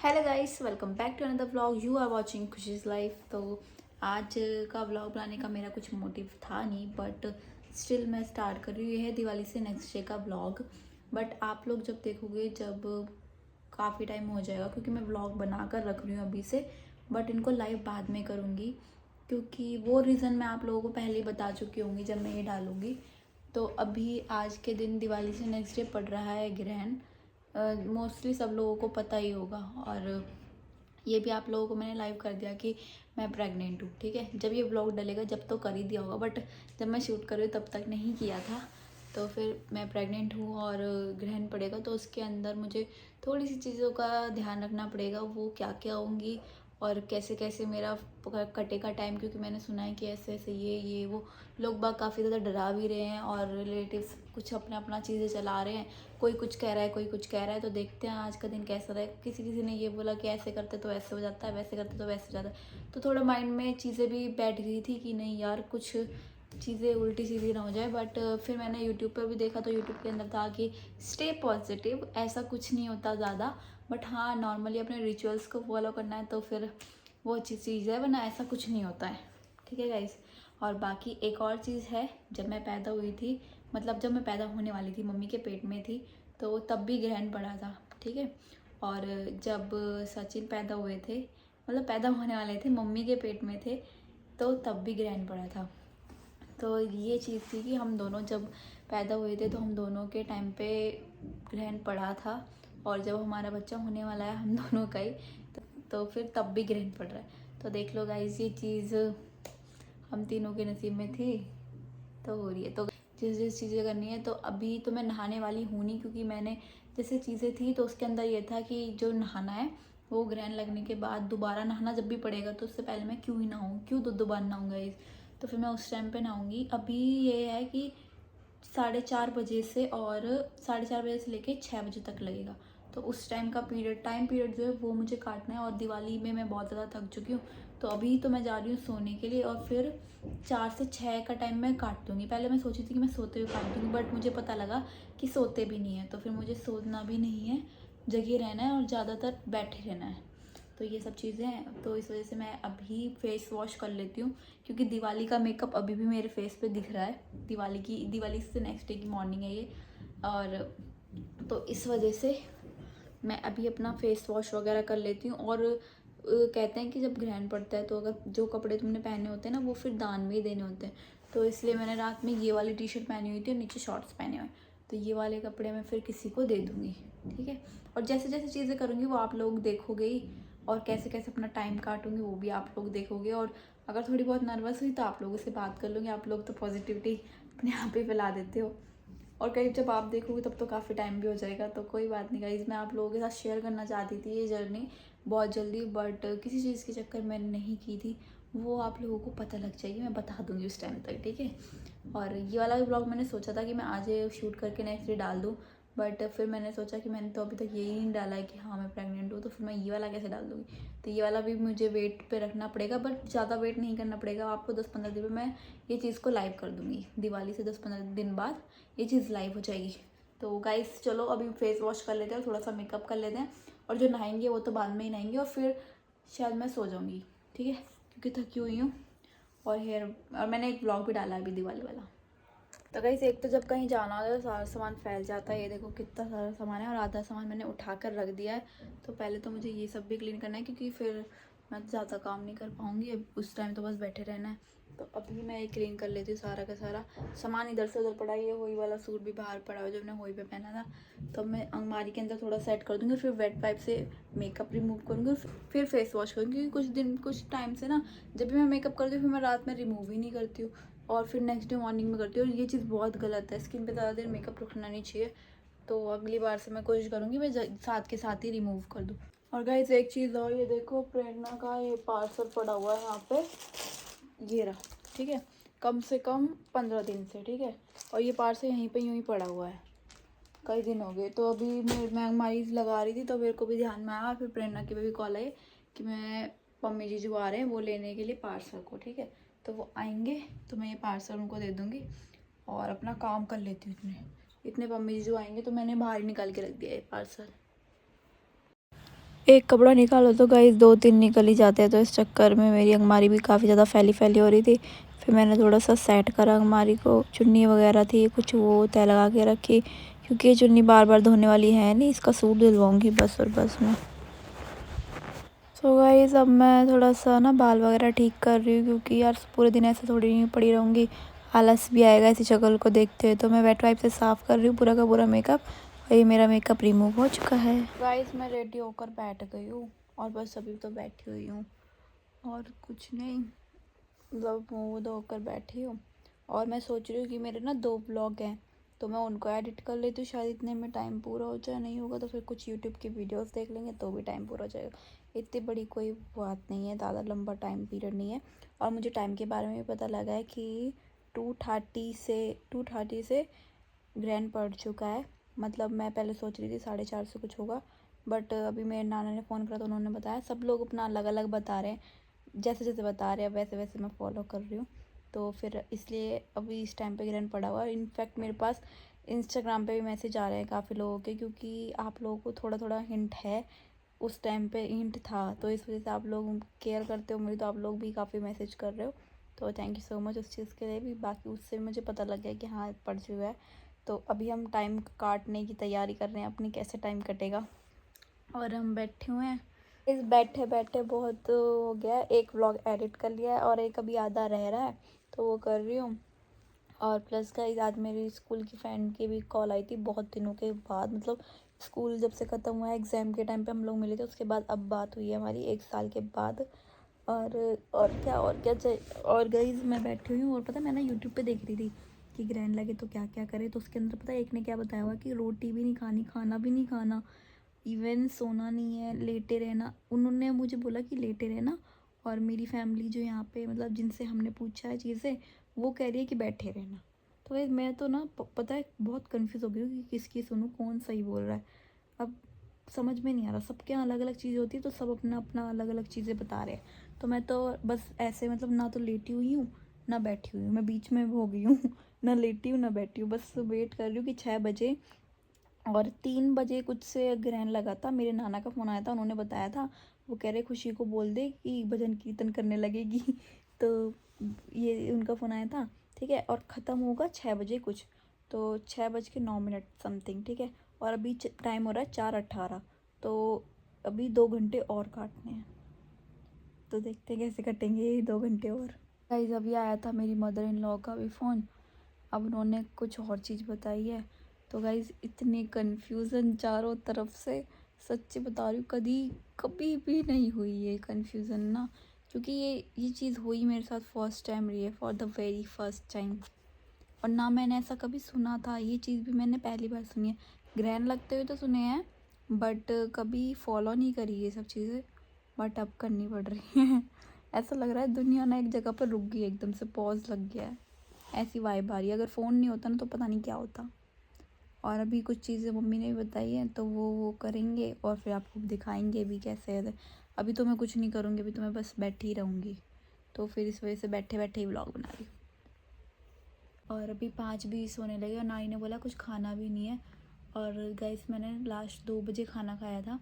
Hello guys, welcome back to another vlog. You are watching Khushi's life. तो आज का vlog बनाने का मेरा कुछ मोटिव था नहीं, बट स्टिल मैं स्टार्ट कर रही हूँ। ये है दिवाली से नेक्स्ट डे का व्लॉग। बट आप लोग जब देखोगे, जब काफ़ी टाइम हो जाएगा, क्योंकि मैं व्लॉग बना कर रख रही हूँ अभी से, बट इनको लाइव बाद में करूँगी, क्योंकि वो रीज़न मैं आप लोगों को पहले ही बता चुकी होंगी जब मैं ये डालूँगी। तो अभी आज के दिन दिवाली से नेक्स्ट डे पड़ रहा है ग्रहण। मोस्टली सब लोगों को पता ही होगा, और ये भी आप लोगों को मैंने लाइव कर दिया कि मैं प्रेग्नेंट हूँ। ठीक है, जब ये व्लॉग डलेगा जब तो कर ही दिया होगा, बट जब मैं शूट कर रही हूँ तब तक नहीं किया था। तो फिर मैं प्रेग्नेंट हूँ और ग्रहण पड़ेगा, तो उसके अंदर मुझे थोड़ी सी चीज़ों का ध्यान रखना पड़ेगा। वो क्या क्या होंगी और कैसे कैसे मेरा कटेगा टाइम, क्योंकि मैंने सुना है कि ऐसे ऐसे ये वो लोग बाग काफ़ी ज़्यादा डरा भी रहे हैं, और रिलेटिव्स कुछ अपना अपना चीज़ें चला रहे हैं। कोई कुछ कह रहा है, कोई कुछ कह रहा है। तो देखते हैं आज का दिन कैसा रहे। किसी किसी ने ये बोला कि ऐसे करते तो ऐसे हो जाता है, वैसे करते तो वैसे हो जाता है। तो थोड़ा माइंड में चीज़ें भी बैठ गई थी कि नहीं यार, कुछ चीज़ें उल्टी सीधी ना हो जाए। बट फिर मैंने यूट्यूब पर भी देखा, तो यूट्यूब के अंदर था कि स्टे पॉजिटिव, ऐसा कुछ नहीं होता ज़्यादा, बट हाँ नॉर्मली अपने रिचुअल्स को फॉलो करना है तो फिर वो अच्छी चीज़ है, वरना ऐसा कुछ नहीं होता है। ठीक है गाइस। और बाकी एक और चीज़ है, जब मैं पैदा हुई थी, मतलब जब मैं पैदा होने वाली थी, मम्मी के पेट में थी, तो तब भी ग्रहण पड़ा था। ठीक है। और जब सचिन पैदा हुए थे, मतलब पैदा होने वाले थे, मम्मी के पेट में थे, तो तब भी ग्रहण पड़ा था। तो ये चीज़ थी कि हम दोनों जब पैदा हुए थे तो हम दोनों के टाइम पे ग्रहण पड़ा था, और जब हमारा बच्चा होने वाला है हम दोनों का ही, तो फिर तब भी ग्रहण पड़ रहा है। तो देख लो गाइस, ये चीज़ हम तीनों के नसीब में थी तो हो रही है। तो जिस जिस चीज़ें करनी है, तो अभी तो मैं नहाने वाली हूँ नहीं, क्योंकि मैंने जैसे चीज़ें थी तो उसके अंदर ये था कि जो नहाना है वो ग्रहण लगने के बाद दोबारा नहाना जब भी पड़ेगा, तो उससे पहले मैं क्यों ही नहाऊँ, क्यों दो बार नहाऊँगा इस। तो फिर मैं उस टाइम पे नहाऊँगी। अभी ये है कि 4:30 बजे से, और 4:30 बजे से लेके 6 बजे तक लगेगा। तो उस टाइम पीरियड जो है वो मुझे काटना है। और दिवाली में मैं बहुत ज़्यादा थक चुकी हूँ, तो अभी तो मैं जा रही हूँ सोने के लिए, और फिर 4 से 6 का टाइम मैं काट दूँगी। पहले मैं सोची थी कि मैं सोते हुए काट दूँगी, बट मुझे पता लगा कि सोते भी नहीं है, तो फिर मुझे सोना भी नहीं है, जगे रहना है और ज़्यादातर बैठे रहना है। तो ये सब चीज़ें हैं, तो इस वजह से मैं अभी फेस वॉश कर लेती हूँ, क्योंकि दिवाली का मेकअप अभी भी मेरे फेस पे दिख रहा है। दिवाली से नेक्स्ट डे की मॉर्निंग है ये। और तो इस वजह से मैं अभी अपना फेस वॉश वगैरह कर लेती हूँ। और कहते हैं कि जब ग्रहण पड़ता है तो अगर जो कपड़े तुमने पहने होते हैं ना, वो फिर दान में ही देने होते हैं। तो इसलिए मैंने रात में ये वाली टी शर्ट पहनी हुई थी और नीचे शॉर्ट्स पहने हुए, तो ये वाले कपड़े मैं फिर किसी को दे दूँगी। ठीक है। और जैसे जैसे चीज़ें करूँगी वो आप लोग देखोगे ही, और कैसे कैसे अपना टाइम काटूँगी वो भी आप लोग देखोगे। और अगर थोड़ी बहुत नर्वस हुई तो आप लोगों से बात कर लूँगी। आप लोग तो पॉजिटिविटी अपने आप ही फैला देते हो, और करीब जब आप देखोगे तब तो काफ़ी टाइम भी हो जाएगा। तो कोई बात नहीं गाइस, मैं आप लोगों के साथ शेयर करना चाहती थी ये जर्नी बहुत जल्दी, बट किसी चीज़ के चक्कर मैंने नहीं की थी। वो आप लोगों को पता लग जाएगी, मैं बता दूंगी उस टाइम तक। ठीक है। और ये वाला भी ब्लॉग मैंने सोचा था कि मैं आज शूट करके नेक्स्ट डे डाल दूँ, बट फिर मैंने सोचा कि मैंने तो अभी तक यही नहीं डाला है कि हाँ मैं प्रेग्नेंट हूँ, तो फिर मैं ये वाला कैसे डाल दूँगी। तो ये वाला भी मुझे वेट पे रखना पड़ेगा, बट ज़्यादा वेट नहीं करना पड़ेगा आपको। 10-15 दिन में मैं ये चीज़ को लाइव कर दूँगी। दिवाली से 10-15 दिन बाद ये चीज़ लाइव हो जाएगी। तो गाइस चलो अभी फेस वॉश कर लेते हैं और थोड़ा सा मेकअप कर लेते हैं, और जो नहाएंगे वो तो बाद में ही नहाएंगे, और फिर शायद मैं सो जाऊँगी। ठीक है, क्योंकि थकी हुई हूँ। और मैंने एक ब्लॉग भी डाला है अभी दिवाली वाला। तो गाइस, एक तो जब कहीं जाना होता है तो सारा सामान फैल जाता है। ये देखो कितना सारा सामान है, और आधा सामान मैंने उठा कर रख दिया है। तो पहले तो मुझे ये सब भी क्लीन करना है, क्योंकि फिर मैं ज़्यादा काम नहीं कर पाऊँगी। अब उस टाइम तो बस बैठे रहना है। तो अभी मैं ये क्लीन कर लेती हूँ सारा का सारा सामान। इधर से उधर पड़ा है, ये होई वाला सूट भी बाहर पड़ा हुआ जो मैंने होई पे पहना था, तो मैं अलमारी के अंदर थोड़ा सेट कर दूँगी। फिर वेट पाइप से मेकअप रिमूव करूँगी, फिर फेस वॉश करूँगी, क्योंकि कुछ टाइम से ना, जब भी मैं मेकअप करती हूँ फिर मैं रात में रिमूव ही नहीं करती हूँ, और फिर नेक्स्ट डे मॉर्निंग में करती हूँ। और ये चीज़ बहुत गलत है, स्किन पे ज़्यादा देर मेकअप रखना नहीं चाहिए। तो अगली बार से मैं कोशिश करूँगी मैं साथ के साथ ही रिमूव कर दूँ। और गाइस एक चीज़ और, ये देखो प्रेरणा का ये पार्सल पड़ा हुआ है यहाँ पे, ये रहा। ठीक है, कम से कम 15 दिन से। ठीक है, और ये पार्सल यहीं पे यूँ ही पड़ा हुआ है, कई दिन हो गए। तो अभी मैं अलमारी लगा रही थी तो मेरे को भी ध्यान में आया, फिर प्रेरणा की भी कॉल आई कि मैं मम्मी जी जो आ रहे हैं वो लेने के लिए पार्सल को। ठीक है, तो वो आएंगे तो मैं ये पार्सल उनको दे दूँगी और अपना काम कर लेती हूँ। इतने मम्मी जी जो आएंगे तो मैंने बाहर ही निकाल के रख दिया है पार्सल। एक कपड़ा निकालो तो गाइस 2-3 निकल ही जाते हैं। तो इस चक्कर में मेरी अलमारी भी काफ़ी ज़्यादा फैली हो रही थी। फिर मैंने थोड़ा सा सेट करा अलमारी को, चुन्नी वगैरह थी कुछ वो तय लगा के रखी, क्योंकि ये चुन्नी बार बार धोने वाली है नहीं, इसका सूट दिलवाऊंगी बस और बस मैं। सो गाइस अब मैं थोड़ा सा ना बाल वगैरह ठीक कर रही हूँ, क्योंकि यार पूरे दिन ऐसे थोड़ी नहीं पड़ी रहूँगी, आलस भी आएगा ऐसी शक्ल को देखते हुए। तो मैं वेट वाइप से साफ़ कर रही हूँ पूरा का पूरा मेकअप, और ये मेरा मेकअप रिमूव हो चुका है। गाइस मैं रेडी होकर बैठ गई हूँ और बस अभी तो बैठी हुई हूँ और कुछ नहीं, मतलब मुँह धोकर बैठी हूँ। और मैं सोच रही हूँ कि मेरे ना 2 ब्लॉग हैं, तो मैं उनको एडिट कर लेती हूँ, शायद इतने में टाइम पूरा हो जाए। नहीं होगा तो फिर कुछ यूट्यूब की वीडियोस देख लेंगे तो भी टाइम पूरा हो जाएगा। इतनी बड़ी कोई बात नहीं है, ज़्यादा लंबा टाइम पीरियड नहीं है। और मुझे टाइम के बारे में भी पता लगा है कि 2:30 से ग्रैंड पड़ चुका है। मतलब मैं पहले सोच रही थी 4:30 से कुछ होगा, बट अभी मेरे नाना ने फ़ोन करा तो उन्होंने बताया, सब लोग अपना अलग अलग बता रहे हैं, जैसे जैसे बता रहे हैं वैसे वैसे मैं फॉलो कर रही हूँ। तो फिर इसलिए अभी इस टाइम पे ग्रहण पड़ा हुआ है। इनफैक्ट मेरे पास इंस्टाग्राम पे भी मैसेज आ रहे हैं काफ़ी लोगों के, क्योंकि आप लोगों को थोड़ा थोड़ा हिंट है, उस टाइम पे हिंट था, तो इस वजह से आप लोग केयर करते हो मेरी, तो आप लोग भी काफ़ी मैसेज कर रहे हो, तो थैंक यू सो मच उस चीज़ के लिए भी। बाकी उससे भी मुझे पता लग गया कि हाँ पड़ चुका है। तो अभी हम टाइम काटने की तैयारी कर रहे हैं अपनी, कैसे टाइम कटेगा। और हम बैठे हुए हैं, इस बैठे बैठे बहुत हो गया है। एक व्लॉग एडिट कर लिया है और एक अभी आधा रह रहा है, तो वो कर रही हूँ। और प्लस का आज मेरी स्कूल की फ्रेंड की भी कॉल आई थी बहुत दिनों के बाद, मतलब स्कूल जब से ख़त्म हुआ है एग्ज़ाम के टाइम पे हम लोग मिले थे, उसके बाद अब बात हुई है हमारी 1 साल के बाद। और क्या चाहिए। और गाइस मैं बैठी हुई हूँ और पता है मैं ना यूट्यूब पे देख रही थी कि ग्रहण लगे तो क्या क्या करे, तो उसके अंदर पता है एक ने क्या बताया हुआ कि रोटी भी नहीं खानी, खाना भी नहीं खाना, इवन सोना नहीं है, लेटे रहना। उन्होंने मुझे बोला कि लेटे रहना, और मेरी फैमिली जो यहाँ पे मतलब जिनसे हमने पूछा है चीज़ें, वो कह रही है कि बैठे रहना। तो भाई मैं तो ना पता है बहुत कंफ्यूज हो गई हूँ कि किसकी सुनूँ, कौन सही बोल रहा है। अब समझ में नहीं आ रहा, सबके यहाँ अलग अलग चीज़ें होती है, तो सब अपना अपना अलग अलग चीज़ें बता रहे हैं। तो मैं तो बस ऐसे मतलब ना तो लेटी हुई हूँ ना बैठी हुई हूँ, मैं बीच में हो गई हूँ ना लेटी हूँ ना बैठी हूँ, बस वेट कर रही हूँ कि 6 बजे। और 3 बजे कुछ से ग्रहण लगा था, मेरे नाना का फ़ोन आया था, उन्होंने बताया था, वो कह रहे खुशी को बोल दे कि भजन कीर्तन करने लगेगी तो ये उनका फ़ोन आया था, ठीक है। और ख़त्म होगा 6 बजे कुछ, तो 6:09 समथिंग, ठीक है। और अभी टाइम हो रहा है 4:18, तो अभी 2 घंटे और काटने हैं, तो देखते हैं कैसे कटेंगे ये 2 घंटे और। गाइस अभी आया था मेरी मदर इन लॉ का भी फ़ोन, अब उन्होंने कुछ और चीज़ बताई है। तो गाइज़ इतनी कन्फ्यूज़न चारों तरफ से, सच्ची बता रही हूँ, कभी कभी भी नहीं हुई ये कन्फ्यूज़न ना, क्योंकि ये चीज़ हुई मेरे साथ फर्स्ट टाइम रही है, for the very first time. और ना मैंने ऐसा कभी सुना था, ये चीज़ भी मैंने पहली बार सुनी है। ग्रहण लगते हुए तो सुने हैं, बट कभी फॉलो नहीं करी ये सब चीज़ें, बट अब करनी पड़ रही हैं ऐसा लग रहा है दुनिया ना एक जगह पर रुक गई, एकदम से पॉज लग गया है, ऐसी वाइब आ रही है। अगर फ़ोन नहीं होता ना तो पता नहीं क्या होता। और अभी कुछ चीज़ें मम्मी ने भी बताई हैं, तो वो करेंगे और फिर आपको दिखाएंगे भी कैसे है। अभी तो मैं कुछ नहीं करूँगी, अभी तो मैं बस बैठी ही रहूँगी, तो फिर इस वजह से बैठे बैठे ही व्लॉग बना रही हूँ। और अभी 5:20 होने लगे और नानी ने बोला कुछ खाना भी नहीं है। और गाइस मैंने लास्ट 2 बजे खाना खाया था,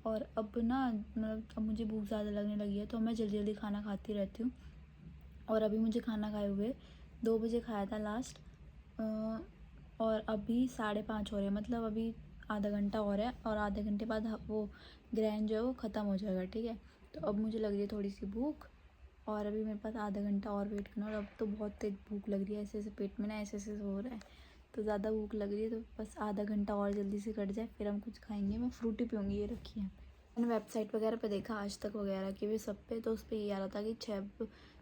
और अब ना मतलब अब मुझे भूख ज़्यादा लगने लगी है, तो मैं जल्दी जल्दी खाना खाती रहती हूँ। और अभी मुझे खाना खाए हुए 2 बजे खाया था लास्ट, और अभी 5:30 हो रहे हैं, मतलब अभी आधा घंटा और है, और आधे घंटे बाद वो ग्रहण जो है वो ख़त्म हो जाएगा, ठीक है। तो अब मुझे लग रही है थोड़ी सी भूख, और अभी मेरे पास आधा घंटा और वेट करना, और अब तो बहुत तेज़ भूख लग रही है, ऐसे ऐसे पेट में ना ऐसे ऐसे हो रहा है, तो ज़्यादा भूख लग रही है, तो बस आधा घंटा और जल्दी से कट जाए फिर हम कुछ खाएंगे। मैं फ्रूटी पीऊँगी, ये रखी है मैंने वेबसाइट वगैरह पे देखा, आज तक वगैरह के भी सब पे, तो उस पर ये आ रहा था कि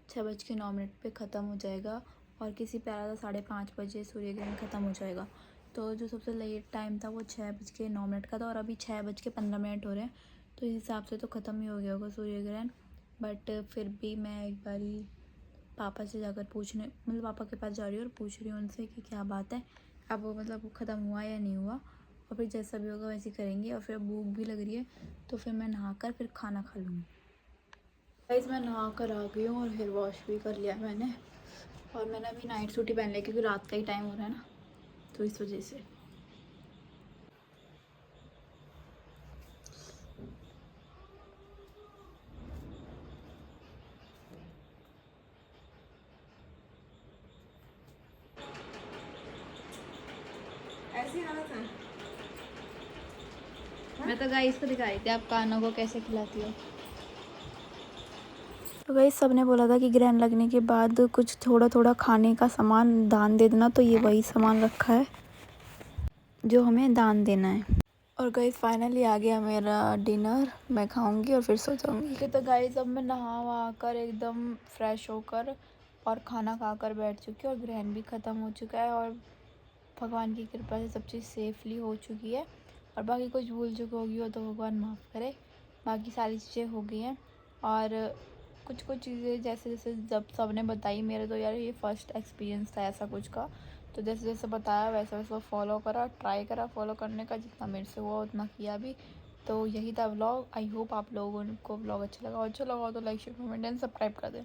6:09 पे ख़त्म हो जाएगा, और किसी पे आ रहा था 5:30 सूर्य ग्रहण ख़त्म हो जाएगा। तो जो सबसे लेट टाइम था वो 6:09 का था, और अभी 6:15 हो रहे हैं, तो इस हिसाब से तो ख़त्म ही हो गया होगा सूर्य ग्रहण। बट फिर भी मैं एक बारी पापा से जाकर पूछने, मतलब पापा के पास जा रही हूँ और पूछ रही हूँ उनसे कि क्या बात है, अब वो मतलब ख़त्म हुआ या नहीं हुआ, और फिर जैसा भी होगा वैसे ही करेंगे। और फिर भूख भी लग रही है, तो फिर मैं नहाकर फिर खाना खा लूँगी। गाइस मैं नहा कर आ गई हूँ और हेयर वॉश भी कर लिया मैंने, और मैंने अभी नाइट सूट ही पहन लिया क्योंकि रात का ही टाइम हो रहा है ना, तो इस वजह से। मैं तो गाइस को दिखाई थी आप कानों को कैसे खिलाती हो। तो गाइस सबने बोला था कि ग्रहण लगने के बाद कुछ थोड़ा थोड़ा खाने का सामान दान दे देना, तो ये वही सामान रखा है जो हमें दान देना है। और गाइस फाइनली आ गया मेरा डिनर, मैं खाऊंगी और फिर सो जाऊंगी। तो गाइस अब मैं नहा वहा कर एकदम फ्रेश होकर और खाना खाकर बैठ चुकी हूँ और ग्रहण भी ख़त्म हो चुका है और भगवान की कृपा से सब चीज़ सेफली हो चुकी है। और बाकी कुछ भूल चुकी होगी हो तो भगवान माफ़ करे, बाकी सारी चीज़ें हो गई हैं। और कुछ कुछ चीज़ें जैसे जैसे जब सब ने बताई, मेरे तो यार ये फ़र्स्ट एक्सपीरियंस था ऐसा कुछ का, तो जैसे जैसे बताया वैसे वैसे फॉलो करा, ट्राई करा फॉलो करने का, जितना मेरे से हुआ उतना किया भी। तो यही था व्लॉग। आई होप आप लोगों को व्लॉग अच्छा लगा हो तो like share comment and subscribe कर दें।